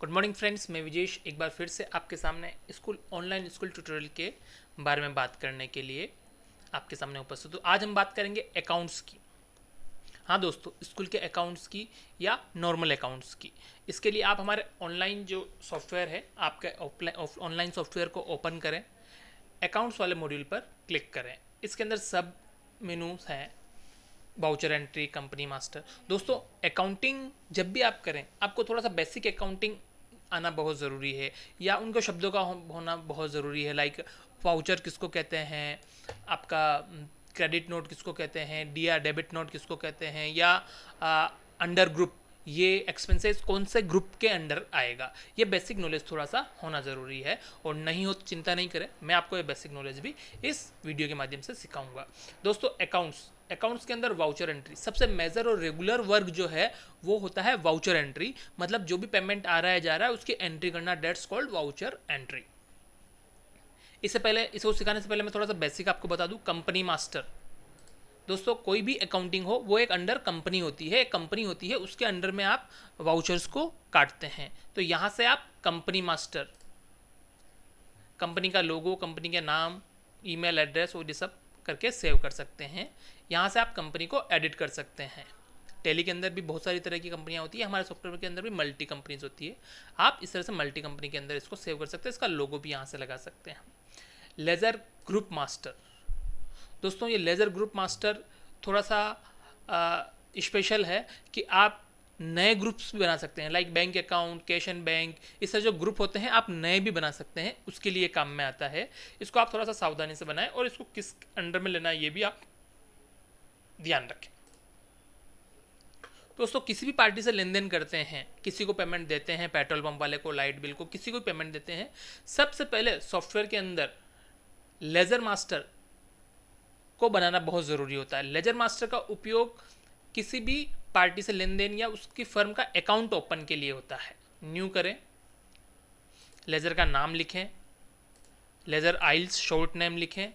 Good morning friends, मैं विजेश एक बार फिर से आपके सामने ऑनलाइन स्कूल ट्यूटोरियल के बारे में बात करने के लिए आपके सामने उपस्थित हूँ। आज हम बात करेंगे अकाउंट्स की। हाँ दोस्तों, स्कूल के अकाउंट्स की या नॉर्मल अकाउंट्स की। इसके लिए आप हमारे ऑनलाइन जो सॉफ्टवेयर है, आपके ऑनलाइन सॉफ्टवेयर को ओपन करें, अकाउंट्स वाले मॉड्यूल पर क्लिक करें। इसके अंदर सब मेनूज हैं, वाउचर एंट्री, कंपनी मास्टर। दोस्तों, अकाउंटिंग जब भी आप करें, आपको थोड़ा सा बेसिक अकाउंटिंग आना बहुत ज़रूरी है, या उनको शब्दों का होना बहुत ज़रूरी है। लाइक वाउचर किसको कहते हैं, आपका क्रेडिट नोट किसको कहते हैं, डी या डेबिट नोट किसको कहते हैं, या अंडर ग्रुप, ये एक्सपेंसेस कौन से ग्रुप के अंडर आएगा, ये बेसिक नॉलेज थोड़ा सा होना ज़रूरी है। और नहीं हो तो चिंता नहीं करें, मैं आपको ये बेसिक नॉलेज भी इस वीडियो के माध्यम से सिखाऊंगा। दोस्तों, अकाउंट्स के अंदर वाउचर एंट्री सबसे मेजर और रेगुलर वर्क जो है वो होता है वाउचर एंट्री। मतलब जो भी पेमेंट आ रहा है जा रहा है उसकी एंट्री करना, डेट्स कॉल्ड वाउचर एंट्री। इसको सिखाने से पहले मैं थोड़ा सा बेसिक आपको बता दूं। कंपनी मास्टर, दोस्तों कोई भी अकाउंटिंग हो वो एक अंडर कंपनी होती है, एक कंपनी होती है, उसके अंडर में आप वाउचर्स को काटते हैं। तो यहाँ से आप कंपनी मास्टर, कंपनी का लोगो, कंपनी के नाम, ईमेल एड्रेस और ये सब करके सेव कर सकते हैं। यहाँ से आप कंपनी को एडिट कर सकते हैं। टेली के अंदर भी बहुत सारी तरह की कंपनियाँ होती है, हमारे सॉफ्टवेयर के अंदर भी मल्टी कंपनीज होती है। आप इस तरह से मल्टी कंपनी के अंदर इसको सेव कर सकते हैं। इसका लोगो भी यहाँ से लगा सकते हैं। लेजर ग्रुप मास्टर, दोस्तों ये लेजर ग्रुप मास्टर थोड़ा सा स्पेशल है कि आप नए ग्रुप्स भी बना सकते हैं। Like bank account, cash and bank, इस तरह जो ग्रुप होते हैं आप नए भी बना सकते हैं, उसके लिए काम में आता है। इसको आप थोड़ा सा सावधानी से बनाएं और इसको किस अंडर में लेना है ये भी आप ध्यान रखें। दोस्तों, किसी भी पार्टी से लेन देन करते हैं, किसी को पेमेंट देते हैं, पेट्रोल पंप वाले को, लाइट बिल को, किसी को पेमेंट देते हैं, सबसे पहले सॉफ्टवेयर के अंदर लेजर मास्टर को बनाना बहुत ज़रूरी होता है। लेजर मास्टर का उपयोग किसी भी पार्टी से लेन देन या उसकी फर्म का अकाउंट ओपन के लिए होता है। न्यू करें, लेजर का नाम लिखें, लेजर आइल्स शॉर्ट नेम लिखें,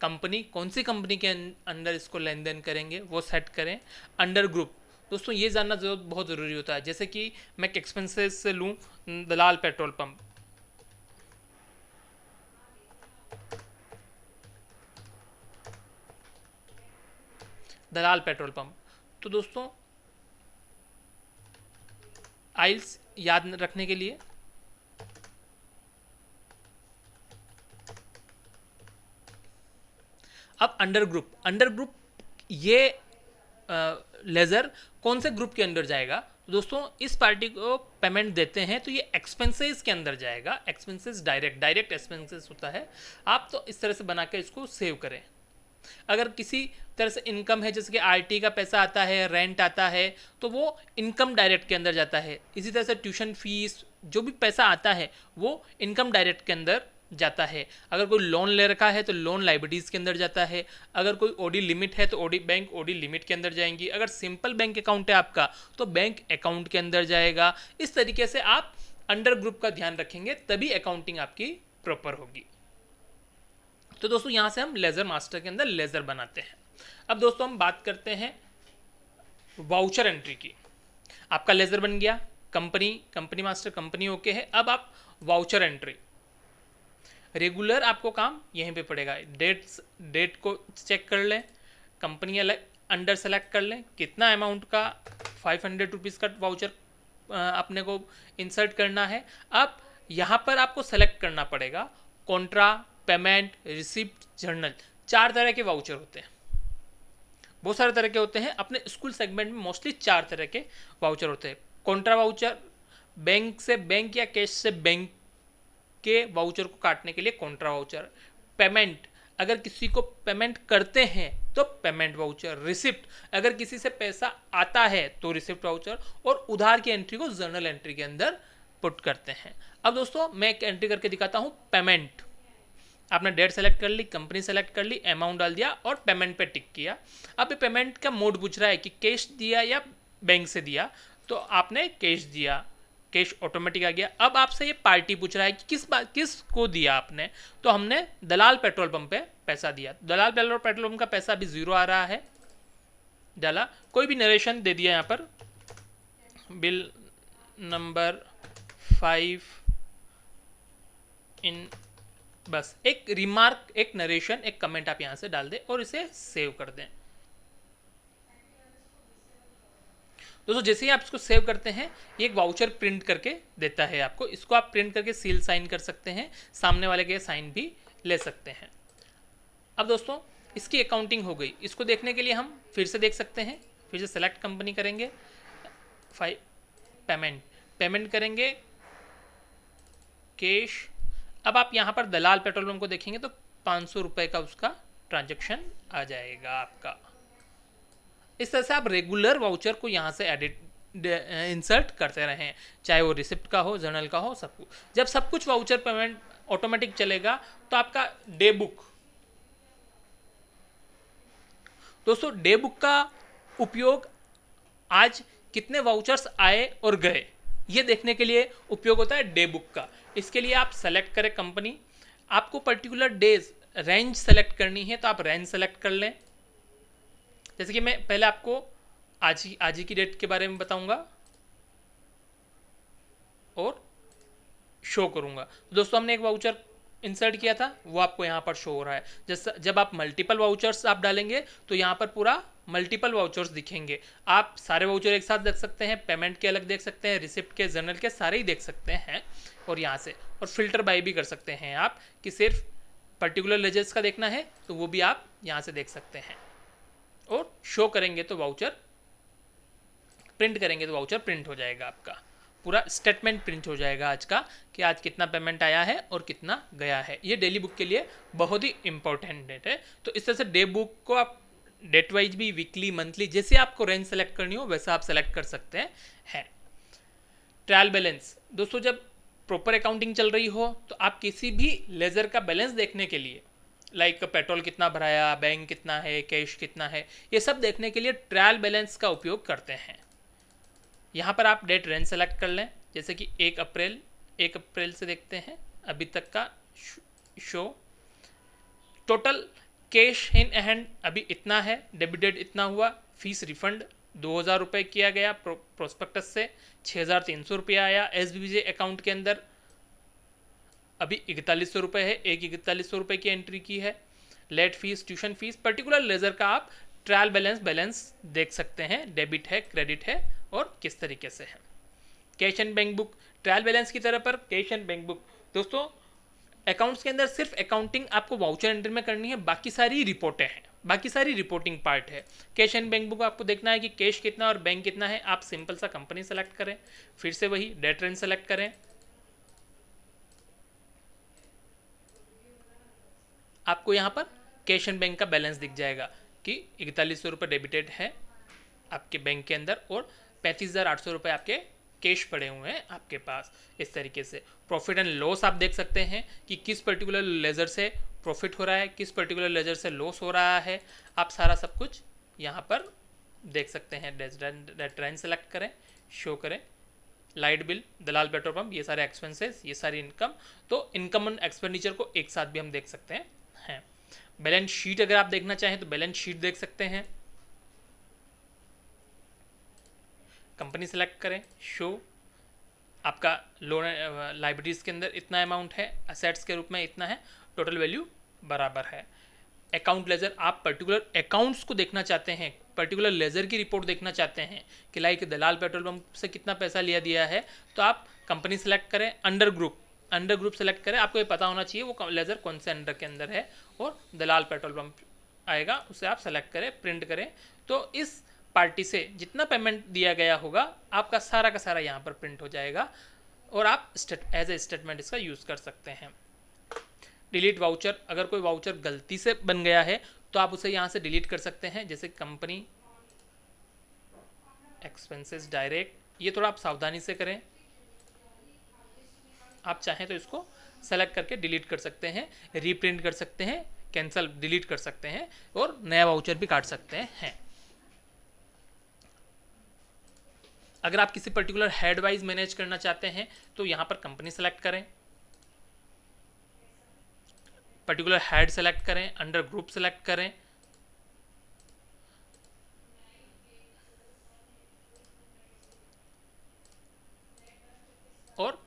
कंपनी कौन सी कंपनी के अंदर इसको लेन देन करेंगे वो सेट करें। अंडर ग्रुप, दोस्तों ये जानना बहुत ज़रूरी होता है। जैसे कि मैं एक्सपेंसेस से लूँ दलाल पेट्रोल पंप, दलाल पेट्रोल पंप, तो दोस्तों आइल्स याद रखने के लिए अब अंडर ग्रुप ये लेजर कौन से ग्रुप के अंदर जाएगा। तो दोस्तों इस पार्टी को पेमेंट देते हैं तो ये एक्सपेंसेस के अंदर जाएगा। एक्सपेंसेस डायरेक्ट एक्सपेंसेस होता है। आप तो इस तरह से बना के इसको सेव करें। अगर किसी तरह से इनकम है, जैसे कि आरटी का पैसा आता है, रेंट आता है, तो वो इनकम डायरेक्ट के अंदर जाता है। इसी तरह से ट्यूशन फीस, जो भी पैसा आता है वो इनकम डायरेक्ट के अंदर जाता है। अगर कोई लोन ले रखा है तो लोन लाइबिलिटीज़ के अंदर जाता है। अगर कोई ओडी लिमिट है तो बैंक ओडी लिमिट के अंदर जाएंगी। अगर सिंपल बैंक अकाउंट है आपका तो बैंक अकाउंट के अंदर जाएगा। इस तरीके से आप अंडर ग्रुप का ध्यान रखेंगे, तभी अकाउंटिंग आपकी प्रॉपर होगी। तो दोस्तों यहाँ से हम लेजर मास्टर के अंदर लेजर बनाते हैं। अब दोस्तों हम बात करते हैं वाउचर एंट्री की। आपका लेजर बन गया, कंपनी मास्टर, कंपनी ओके है। अब आप वाउचर एंट्री, रेगुलर आपको काम यहीं पे पड़ेगा। डेट को चेक कर लें, कंपनी अंडर सेलेक्ट कर लें, कितना अमाउंट का 500 रुपीज़ का वाउचर अपने को इंसर्ट करना है। अब यहाँ पर आपको सेलेक्ट करना पड़ेगा कॉन्ट्रा, पेमेंट, रिसिप्ट, जर्नल। 4 तरह के वाउचर होते हैं, बहुत सारे तरह के होते हैं। अपने स्कूल सेगमेंट में मोस्टली 4 तरह के वाउचर होते हैं। कॉन्ट्रा वाउचर, बैंक से बैंक या कैश से बैंक के वाउचर को काटने के लिए कॉन्ट्रा वाउचर। पेमेंट, अगर किसी को पेमेंट करते हैं तो पेमेंट वाउचर। रिसिप्ट, अगर किसी से पैसा आता है तो रिसिप्ट वाउचर। और उधार की एंट्री को जर्नल एंट्री के अंदर पुट करते हैं। अब दोस्तों मैं एक एंट्री करके दिखाता हूँ। पेमेंट, आपने डेट सेलेक्ट कर ली, कंपनी सेलेक्ट कर ली, अमाउंट डाल दिया और पेमेंट पे टिक किया। अब ये पेमेंट का मोड पूछ रहा है कि कैश दिया या बैंक से दिया, तो आपने कैश दिया, कैश ऑटोमेटिक आ गया। अब आपसे ये पार्टी पूछ रहा है कि किस को दिया आपने, तो हमने दलाल पेट्रोल पंप पे पैसा दिया। दलाल पेट्रोल पंप का पैसा अभी 0 आ रहा है, डाला, कोई भी नरेशन दे दिया यहाँ पर, बिल नंबर 5 इन, बस एक रिमार्क, एक नरेशन, एक कमेंट आप यहाँ से डाल दें और इसे सेव कर दें। दोस्तों जैसे ही आप इसको सेव करते हैं ये एक वाउचर प्रिंट करके देता है आपको। इसको आप प्रिंट करके सील साइन कर सकते हैं, सामने वाले के साइन भी ले सकते हैं। अब दोस्तों इसकी अकाउंटिंग हो गई। इसको देखने के लिए हम फिर से देख सकते हैं, फिर से सेलेक्ट कंपनी करेंगे, पेमेंट पेमेंट करेंगे कैश। अब आप यहाँ पर दलाल पेट्रोल पंप को देखेंगे तो 500 रुपये का उसका ट्रांजैक्शन आ जाएगा आपका। इस तरह से आप रेगुलर वाउचर को यहाँ से एडिट इंसर्ट करते रहें, चाहे वो रिसिप्ट का हो, जर्नल का हो, सब कुछ। जब सब कुछ वाउचर पेमेंट ऑटोमेटिक चलेगा तो आपका डे बुक, दोस्तों डे बुक का उपयोग आज कितने वाउचर्स आए और गए ये देखने के लिए उपयोग होता है डे बुक का। इसके लिए आप सेलेक्ट करें कंपनी, आपको पर्टिकुलर डेज रेंज सेलेक्ट करनी है तो आप रेंज सेलेक्ट कर लें। जैसे कि मैं पहले आपको आज ही की डेट के बारे में बताऊंगा और शो करूंगा। तो दोस्तों हमने एक वाउचर इंसर्ट किया था, वो आपको यहाँ पर शो हो रहा है। जैसे जब आप मल्टीपल वाउचर्स आप डालेंगे तो यहाँ पर पूरा मल्टीपल वाउचर्स दिखेंगे। आप सारे वाउचर एक साथ देख सकते हैं, पेमेंट के अलग देख सकते हैं, रिसिप्ट के, जर्नल के, सारे ही देख सकते हैं। और यहाँ से और फिल्टर बाय भी कर सकते हैं आप कि सिर्फ पर्टिकुलर लेजर्स का देखना है तो वो भी आप यहाँ से देख सकते हैं। और शो करेंगे तो वाउचर, प्रिंट करेंगे तो वाउचर प्रिंट हो जाएगा, आपका पूरा स्टेटमेंट प्रिंट हो जाएगा आज का कि आज कितना पेमेंट आया है और कितना गया है। ये डेली बुक के लिए बहुत ही इंपॉर्टेंट डेट है। तो इस तरह से डे बुक को आप डेट वाइज भी, वीकली, मंथली, जैसे आपको रेंज सेलेक्ट करनी हो वैसा आप सेलेक्ट कर सकते हैं। ट्रायल बैलेंस, दोस्तों जब प्रॉपर अकाउंटिंग चल रही हो तो आप किसी भी लेजर का बैलेंस देखने के लिए, लाइक पेट्रोल कितना भराया, बैंक कितना है, कैश कितना है, ये सब देखने के लिए ट्रायल बैलेंस का उपयोग करते हैं। यहाँ पर आप डेट रेंज सेलेक्ट कर लें, जैसे कि 1 अप्रैल से देखते हैं अभी तक का show. Total cash in hand अभी इतना है, डेबिटेड इतना हुआ, फीस रिफंड 2000 रुपये किया गया प्रोस्पेक्टस से, 6300 रुपया आया। SBBJ अकाउंट के अंदर अभी 4100 रुपये है, 4100 रुपये की एंट्री की है। Late fees, tuition fees, particular ledger का आप ट्रायल बैलेंस देख सकते हैं, डेबिट है, क्रेडिट है और किस तरीके से है। Cash and bank book, trial balance की तरह पर कैश एंड बैंक बुक, दोस्तों अकाउंट्स के अंदर सिर्फ अकाउंटिंग आपको वाउचर एंट्री में करनी है, बाकी सारी रिपोर्टें हैं, बाकी सारी रिपोर्टिंग पार्ट है। कैश एंड बैंक बुक आपको देखना है कि कैश कितना और बैंक कितना है। आप सिंपल सा कंपनी सेलेक्ट करें, फिर से वही डेट रेंज सेलेक्ट करें, आपको यहाँ पर कैश एंड बैंक का बैलेंस दिख जाएगा कि 4100 रुपये डेबिटेड है आपके बैंक के अंदर और 35,800 रुपये आपके कैश पड़े हुए हैं आपके पास। इस तरीके से प्रॉफिट एंड लॉस आप देख सकते हैं कि किस पर्टिकुलर लेजर से प्रॉफिट हो रहा है, किस पर्टिकुलर लेजर से लॉस हो रहा है। आप सारा सब कुछ यहाँ पर देख सकते हैं। डेट रेंज सेलेक्ट करें, शो करें, लाइट बिल, दलाल पेट्रोल पंप, ये सारे एक्सपेंसेस, ये सारी इनकम। तो इनकम एंड एक्सपेंडिचर को एक साथ भी हम देख सकते हैं। बैलेंस शीट अगर आप देखना चाहें तो बैलेंस शीट देख सकते हैं। कंपनी सेलेक्ट करें, शो, आपका लोन लाइब्रेरीज के अंदर इतना अमाउंट है, असेट्स के रूप में इतना है, टोटल वैल्यू बराबर है। अकाउंट लेजर, आप पर्टिकुलर अकाउंट्स को देखना चाहते हैं, पर्टिकुलर लेजर की रिपोर्ट देखना चाहते हैं कि लाइक दलाल पेट्रोल पंप से कितना पैसा लिया दिया है, तो आप कंपनी सेलेक्ट करें, अंडर ग्रुप सेलेक्ट करें। आपको ये पता होना चाहिए वो लेजर कौन से अंडर के अंदर है और दलाल पेट्रोल पंप आएगा, उसे आप सेलेक्ट करें, प्रिंट करें। तो इस पार्टी से जितना पेमेंट दिया गया होगा आपका सारा का सारा यहाँ पर प्रिंट हो जाएगा और आप एज ए स्टेटमेंट इसका यूज़ कर सकते हैं। डिलीट वाउचर, अगर कोई वाउचर गलती से बन गया है तो आप उसे यहाँ से डिलीट कर सकते हैं, जैसे कंपनी एक्सपेंसेस डायरेक्ट, ये थोड़ा आप सावधानी से करें। आप चाहें तो इसको सेलेक्ट करके डिलीट कर सकते हैं, रीप्रिंट कर सकते हैं, कैंसिल डिलीट कर सकते हैं और नया वाउचर भी काट सकते हैं। अगर आप किसी पर्टिकुलर हेड वाइज मैनेज करना चाहते हैं तो यहाँ पर कंपनी सेलेक्ट करें, पर्टिकुलर हेड सेलेक्ट करें, अंडर ग्रुप सेलेक्ट करें और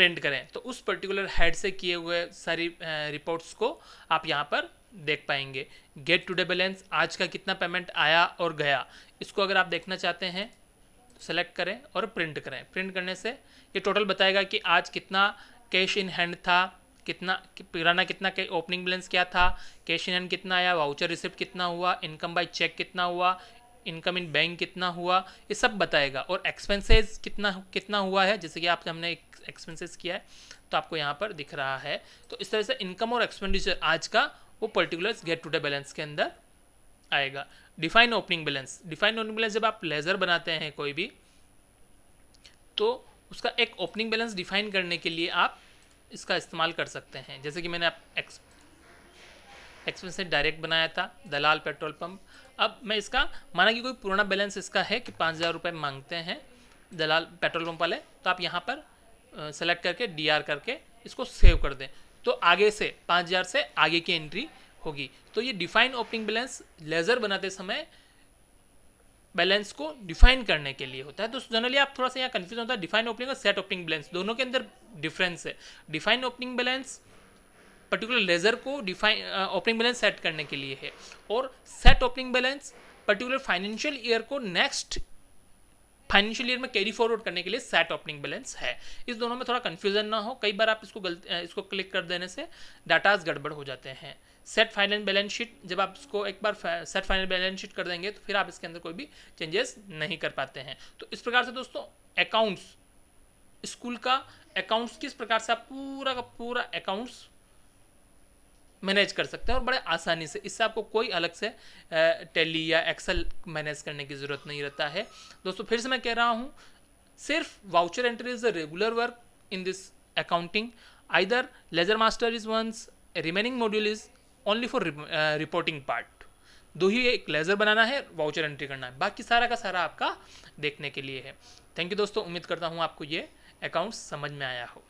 प्रिंट करें तो उस पर्टिकुलर हेड से किए हुए सारी रिपोर्ट्स को आप यहाँ पर देख पाएंगे। गेट टुडे बैलेंस, आज का कितना पेमेंट आया और गया, इसको अगर आप देखना चाहते हैं तो सेलेक्ट करें और प्रिंट करें। प्रिंट करने से ये टोटल बताएगा कि आज कितना कैश इन हैंड था, कितना पुराना कितना ओपनिंग बैलेंस क्या था, कैश इन हैंड कितना आया, वाउचर रिसिप्ट कितना हुआ, इनकम बाय चेक कितना हुआ, इनकम इन बैंक कितना हुआ, ये सब बताएगा। और एक्सपेंसेस कितना कितना हुआ है, जैसे कि आप हमने एक्सपेंसेस किया है तो आपको यहाँ पर दिख रहा है। तो इस तरह से इनकम और एक्सपेंडिचर आज का वो पर्टिकुलर गेट टुडे बैलेंस के अंदर आएगा। Define opening balance, define opening balance जब आप लेजर बनाते हैं कोई भी, तो उसका एक ओपनिंग बैलेंस डिफाइन करने के लिए आप इसका इस्तेमाल कर सकते हैं। जैसे कि मैंने एक्सपेंसेस डायरेक्ट बनाया था, दलाल पेट्रोल पंप। अब मैं इसका माना कि कोई पुराना बैलेंस इसका है कि 5,000 रुपये मांगते हैं दलाल पेट्रोल पंप वाले, तो आप यहाँ पर सेलेक्ट करके DR करके इसको सेव कर दें, तो आगे से 5,000 से आगे की एंट्री होगी। तो ये डिफाइन ओपनिंग बैलेंस लेजर बनाते समय बैलेंस को डिफाइन करने के लिए होता है। तो जनरली आप थोड़ा सा यहाँ कंफ्यूजन होता है, डिफाइन ओपनिंग और सेट ओपनिंग बैलेंस दोनों के अंदर डिफरेंस है। Define opening balance particular ledger को डिफाइन ओपनिंग बैलेंस सेट करने के लिए है, और set opening balance particular financial year को नेक्स्ट फाइनेंशियल ईयर में कैरी फॉरवर्ड करने के लिए सेट ओपनिंग बैलेंस है। इस दोनों में थोड़ा कंफ्यूजन ना हो, कई बार आप इसको क्लिक कर देने से डाटाज गड़बड़ हो जाते हैं। सेट फाइनल बैलेंस शीट, जब आप इसको एक बार सेट फाइनल बैलेंस शीट कर देंगे तो फिर आप इसके अंदर कोई भी चेंजेस नहीं कर पाते हैं। तो इस प्रकार से दोस्तों अकाउंट्स, स्कूल का अकाउंट्स किस प्रकार से आप पूरा का पूरा अकाउंट्स मैनेज कर सकते हैं और बड़े आसानी से। इससे आपको कोई अलग से टैली या एक्सेल मैनेज करने की ज़रूरत नहीं रहता है। दोस्तों फिर से मैं कह रहा हूँ, सिर्फ voucher entry is the regular work in this accounting, either ledger master is once, remaining module is only for reporting part. दो ही, एक लेजर बनाना है, वाउचर एंट्री करना है, बाकी सारा का सारा आपका देखने के लिए है। थैंक यू दोस्तों, उम्मीद करता हूँ आपको ये अकाउंट्स समझ में आया हो।